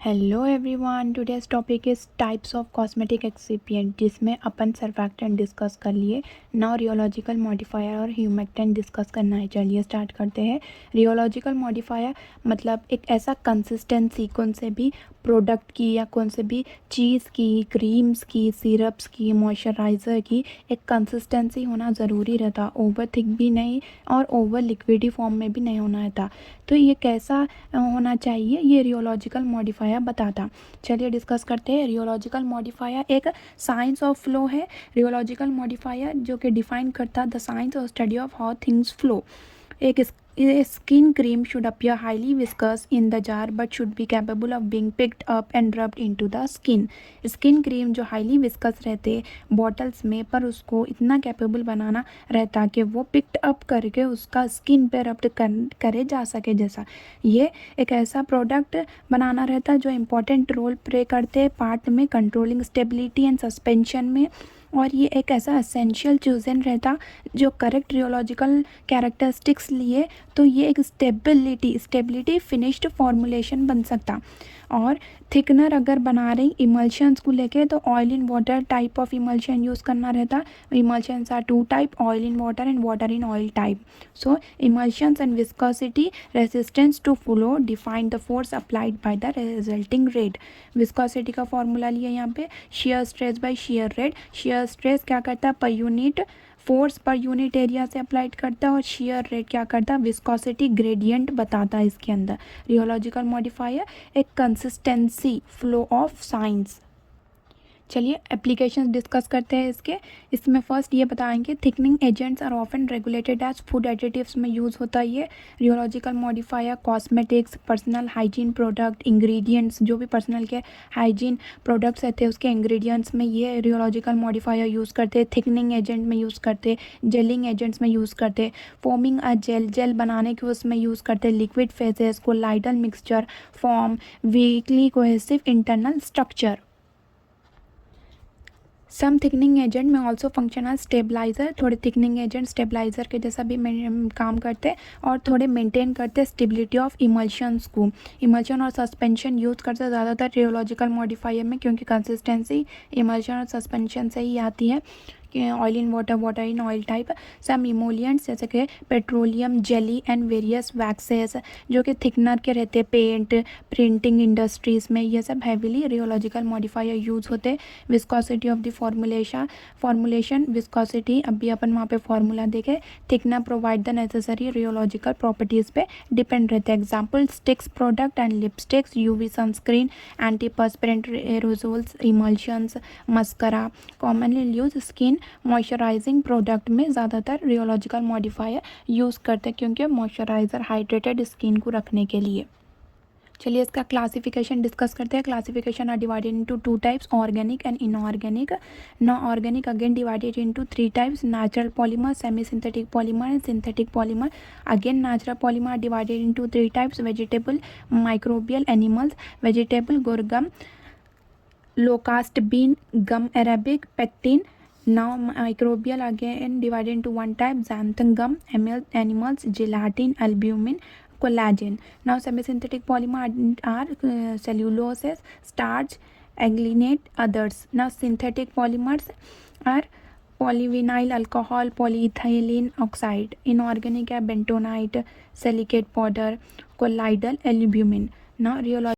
Hello everyone, today's topic is types of cosmetic excipient, जिसमें अपन surfactant discuss कर लिए। Now rheological modifier और humectant discuss करना है। चलिए स्टार्ट करते हैं। रियोलॉजिकल मॉडिफायर मतलब एक ऐसा कंसिस्टेंसी, कौन से भी प्रोडक्ट की या कौन से भी चीज़ की, क्रीम्स की, सिरप्स की, मॉइस्चराइज़र की एक कंसिस्टेंसी होना ज़रूरी रहता। ओवर थिक भी नहीं और ओवर लिक्विडी फॉर्म में भी नहीं होना रहता। तो ये कैसा होना चाहिए, ये रियोलॉजिकल मॉडिफायर बताता। चलिए डिस्कस करते हैं। रियोलॉजिकल मॉडिफायर एक साइंस ऑफ फ्लो है। रियोलॉजिकल मॉडिफायर जो कि डिफाइन करता द साइंस और study of how things flow. एक skin cream should appear highly viscous in the jar but should be capable of being picked up and rubbed into the skin. Skin cream जो highly viscous रहते bottles में, पर उसको इतना capable बनाना रहता कि वो पिक्ड अप करके उसका स्किन पे रब्ड करे जा सके। जैसा ये एक ऐसा प्रोडक्ट बनाना रहता जो इम्पोर्टेंट रोल प्ले करते पार्ट में कंट्रोलिंग स्टेबिलिटी एंड सस्पेंशन में। और ये एक ऐसा एसेंशियल चूजन रहता जो करेक्ट रियोलॉजिकल कैरेक्टरिस्टिक्स लिए तो ये एक स्टेबिलिटी फिनिश्ड फॉर्मुलेशन बन सकता। और थिकनर अगर बना रही इमल्शंस को लेके तो oil in water type of emulsion use करना रहता। Emulsions are two type, oil in water and water in oil type. So emulsions and viscosity, resistance to flow, define the force applied by the resulting rate. Viscosity का formula लिया यहाँ पे, shear stress by shear rate. Shear stress क्या करता है, per unit force per unit area से applied करता है, और शेयर रेट क्या करता है, विस्कोसिटी ग्रेडियंट बताता है इसके अंदर। रियोलॉजिकल मॉडिफायर एक कंसिस्टेंसी फ्लो ऑफ साइंस। चलिए एप्लीकेशंस डिस्कस करते हैं इसके। इसमें फर्स्ट ये बताएंगे, thickening agents are often regulated as food additives में यूज़ होता है ये। Rheological modifier cosmetics, personal hygiene product, ingredients, जो भी पर्सनल के हाइजीन प्रोडक्ट्स रहते हैं उसके इंग्रेडिएंट्स में ये रियोलॉजिकल मॉडिफायर यूज़ करते हैं। थिकनिंग एजेंट में यूज़ करते, जेलिंग एजेंट्स में यूज़ करते, फॉर्मिंग अ जेल बनाने के उसमें यूज़ करते, liquid phases, colloidal mixture, form, weakly cohesive internal structure. Some thickening agent में ऑल्सो फंक्शन एज स्टेबलाइजर। थोड़े थिकनिंग एजेंट स्टेबलाइजर के जैसा भी काम करते और थोड़े मेंटेन करते स्टेबिलिटी ऑफ इमल्शंस को। इमल्शन और सस्पेंशन यूज़ करते ज़्यादातर रियोलॉजिकल मॉडिफायर में, क्योंकि कंसिस्टेंसी इमल्शन और सस्पेंशन से ही आती है। Oil in water, water in oil type. Some emollients जैसे कि petroleum jelly and various waxes जो कि थिकनर के रहते हैं, पेंट, प्रिंटिंग इंडस्ट्रीज़ में ये सब हैविली रियोलॉजिकल मॉडिफायर यूज़ होते। Viscosity of the formulation viscosity, अभी अपन वहाँ पे फॉर्मूला देखे। Thickener provide the necessary rheological properties पे डिपेंड रहते हैं। Example sticks product and lipsticks, UV sunscreen, antiperspirant aerosols, emulsions, mascara. Commonly use skin moisturising product में ज़्यादातर रियोलॉजिकल मॉडिफायर यूज़ करते हैं, क्योंकि मॉइस्चराइज़र हाइड्रेटेड स्किन को रखने के लिए। चलिए इसका क्लासिफिकेशन डिस्कस करते हैं। Classification are divided into two types, organic and inorganic. Now organic again divided into three types, natural polymer, semi synthetic polymer and synthetic polymer. Again natural polymer divided into three types, vegetable, microbial, animals. Vegetable guar gum, locust bean, gum arabic, pectin. Now microbial again divided into one type, xanthan gum, animals, gelatin, albumin, collagen. Now semi-synthetic polymer are cellulose, starch, agglomerate, others. Now synthetic polymers are polyvinyl alcohol, polyethylene oxide. Inorganic है bentonite, silicate powder, colloidal albumin. Now rheological